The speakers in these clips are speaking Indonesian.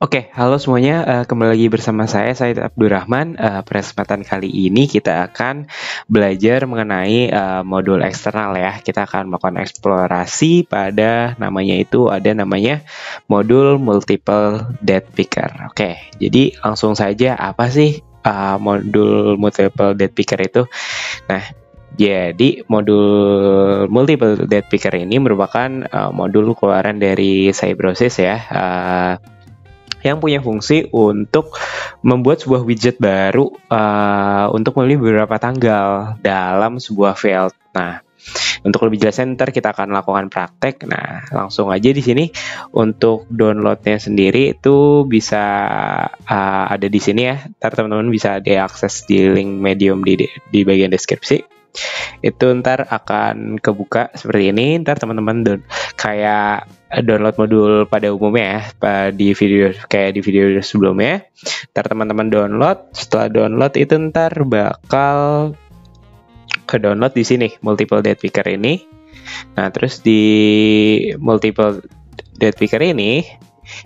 Oke, halo semuanya. Kembali lagi bersama saya Said Abdurrahman. Pada kesempatan kali ini kita akan belajar mengenai modul eksternal ya. Kita akan melakukan eksplorasi pada namanya modul multiple date picker. Oke, jadi langsung saja apa sih modul multiple date picker itu? Nah, jadi modul multiple date picker ini merupakan modul keluaran dari Cybrosys ya. Yang punya fungsi untuk membuat sebuah widget baru untuk memilih beberapa tanggal dalam sebuah field. Nah, untuk lebih jelasnya ntar kita akan lakukan praktek. Nah, langsung aja di sini untuk downloadnya sendiri itu bisa ada di sini ya. Ntar teman-teman bisa diakses di link Medium di bagian deskripsi. Itu ntar akan kebuka seperti ini. Ntar teman-teman kayak download modul pada umumnya ya, di video sebelumnya. Ntar teman-teman download. Setelah download itu ntar bakal ke download di sini multiple date picker ini. Nah, terus di multiple date picker ini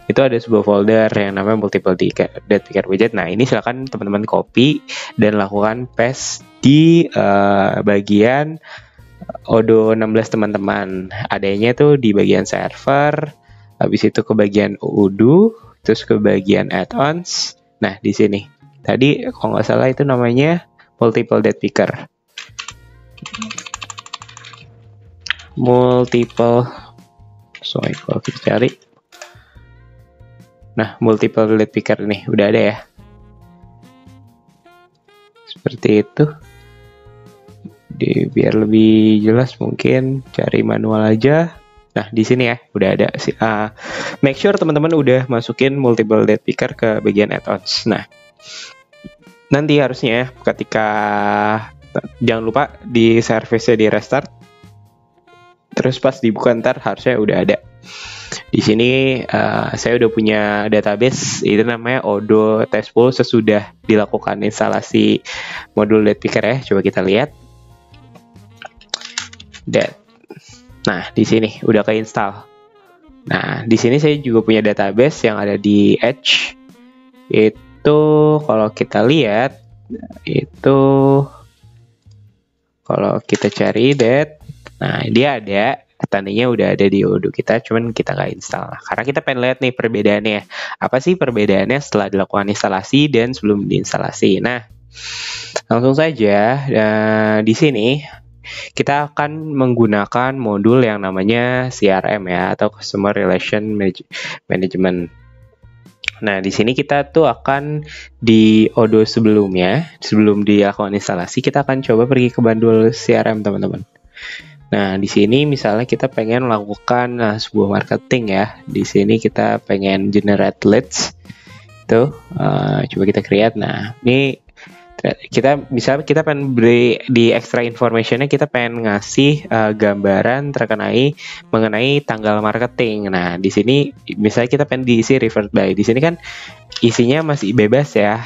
itu ada sebuah folder yang namanya multiple date picker widget. Nah, ini silakan teman-teman copy dan lakukan paste di bagian Odoo 16 teman-teman. Adanya tuh di bagian server, habis itu ke bagian Odoo, terus ke bagian add-ons. Nah, di sini. Tadi kalau nggak salah itu namanya multiple date picker. Kalau kita cari. Nah, multiple date picker nih udah ada ya. Seperti itu. Biar lebih jelas mungkin cari manual aja. Nah, di sini ya udah ada. Make sure teman-teman udah masukin multiple date picker ke bagian add-ons. Nah, nanti harusnya ketika jangan lupa di service-nya di restart. Terus pas dibuka ntar harusnya udah ada. Di sini saya udah punya database, itu namanya Odoo Test Pool sesudah dilakukan instalasi modul date picker ya. Coba kita lihat. Nah, di sini udah keinstall. Nah, di sini saya juga punya database yang ada di Edge. Itu kalau kita lihat, itu kalau kita cari nah dia ada. Tandanya udah ada di Odoo kita, cuman kita nggak install. Nah, karena kita pengen lihat nih perbedaannya. Apa sih perbedaannya setelah dilakukan instalasi dan sebelum diinstalasi? Nah, langsung saja di sini kita akan menggunakan modul yang namanya CRM ya, atau Customer Relation Management. Nah, di sini kita tuh akan di Odoo sebelumnya, sebelum dilakukan instalasi, kita akan coba pergi ke modul CRM, teman-teman. Nah, di sini misalnya kita pengen melakukan sebuah marketing ya. Di sini kita pengen generate leads. Tuh, coba kita create. Nah, ini kita pengen beri di extra informationnya, kita pengen ngasih gambaran mengenai tanggal marketing. Nah, di sini misalnya kita pengen diisi referred by. Di sini kan isinya masih bebas ya.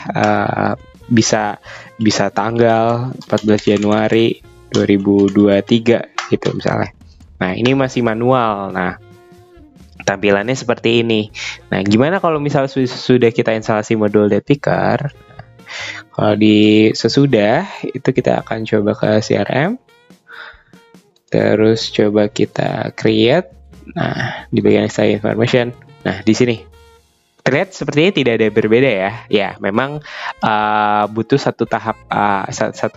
Bisa tanggal 14 Januari 2023 gitu misalnya. Nah, ini masih manual. Nah, tampilannya seperti ini. Nah, gimana kalau misalnya sudah kita instalasi modul date picker? Kalau di sesudah itu kita akan coba ke CRM. Terus coba kita create. Nah, di bagian extra information. Nah, di sini terlihat sepertinya tidak ada berbeda ya. Ya, memang butuh satu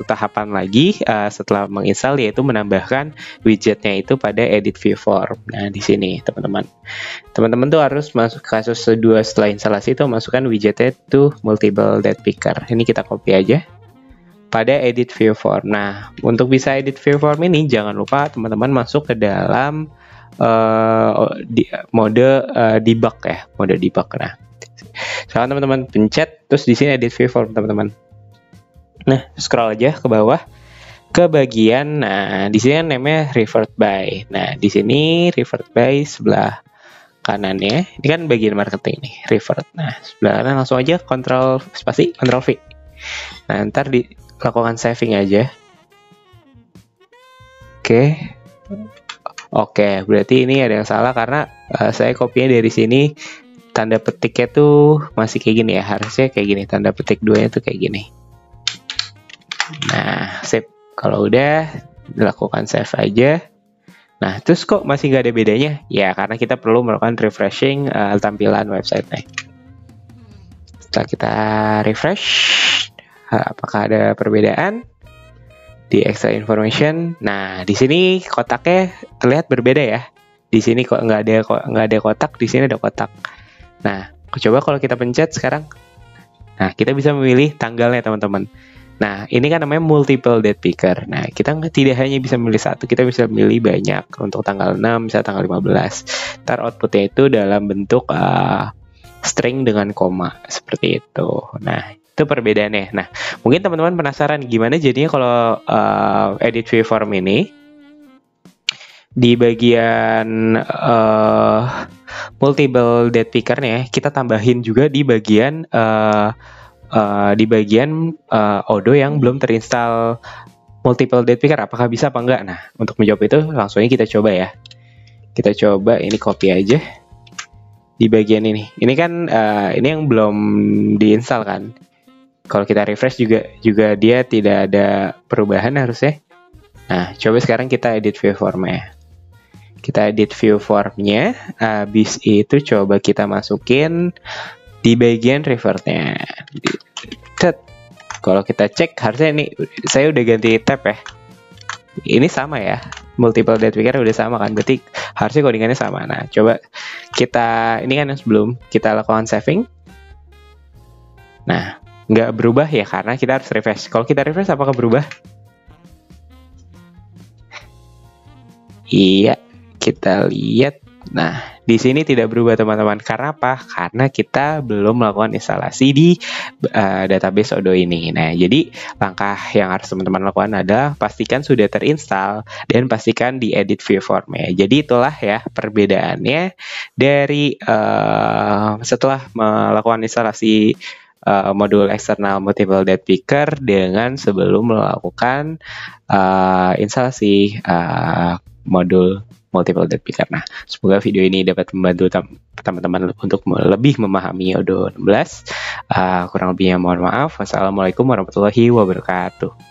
tahapan lagi setelah menginstal, yaitu menambahkan widgetnya itu pada edit view form. Nah, di sini teman-teman tuh harus masuk ke kasus kedua setelah instalasi itu masukkan widgetnya itu multiple date picker. Ini kita copy aja pada edit view form. Nah, untuk bisa edit view form ini jangan lupa teman-teman masuk ke dalam mode debug ya, mode debug. Nah, sekarang teman-teman pencet terus di sini edit view form, teman-teman. Nah, scroll aja ke bawah ke bagian. Nah, di sini namanya referred by. Nah, di sini referred by sebelah kanannya. Ini kan bagian marketing nih, referred. Nah, sebelah kanan langsung aja Ctrl V. Nah, ntar dilakukan saving aja. Oke, berarti ini ada yang salah karena saya kopinya dari sini tanda petiknya tuh masih kayak gini ya, harusnya kayak gini, tanda petik 2-nya tuh kayak gini. Nah, save. Kalau udah, dilakukan save aja. Nah, terus kok masih nggak ada bedanya? Ya, karena kita perlu melakukan refreshing tampilan website-nya. Setelah kita refresh, apakah ada perbedaan? Di extra information, nah di sini kotaknya terlihat berbeda ya. Di sini kok nggak ada kotak, di sini ada kotak. Nah, coba kalau kita pencet sekarang, nah kita bisa memilih tanggalnya teman-teman. Nah, ini kan namanya multiple date picker. Nah, kita tidak hanya bisa memilih satu, kita bisa memilih banyak. Untuk tanggal 6, bisa tanggal 15. Ntar outputnya itu dalam bentuk string dengan koma, seperti itu. Nah, itu perbedaannya. Nah, mungkin teman-teman penasaran gimana jadinya kalau edit view form ini di bagian multiple date picker-nya kita tambahin juga di bagian Odoo yang belum terinstall multiple date picker, apakah bisa apa enggak? Nah, untuk menjawab itu langsungnya kita coba ya. Kita coba ini copy aja di bagian ini. Ini kan ini yang belum diinstal kan. Kalau kita refresh juga dia tidak ada perubahan harusnya. Nah, coba sekarang kita edit view formnya. Kita edit view formnya, habis itu coba kita masukin di bagian revertnya. Kalau kita cek, harusnya ini saya udah ganti tab ya. Ini sama ya, multiple date picker udah sama kan, berarti harusnya codingannya sama. Nah, coba kita, ini kan yang sebelum kita lakukan saving. Nah, nggak berubah ya karena kita harus refresh. Kalau kita refresh apakah berubah? Iya, kita lihat. Nah, di sini tidak berubah teman-teman. Karena apa? Karena kita belum melakukan instalasi di database Odoo ini. Nah, jadi langkah yang harus teman-teman lakukan adalah pastikan sudah terinstall dan pastikan di edit view formnya. Jadi itulah ya perbedaannya dari setelah melakukan instalasi modul eksternal multiple date picker dengan sebelum melakukan instalasi modul multiple date picker. Nah, semoga video ini dapat membantu teman-teman untuk lebih memahami Odoo 16. Kurang lebihnya mohon maaf. Wassalamualaikum warahmatullahi wabarakatuh.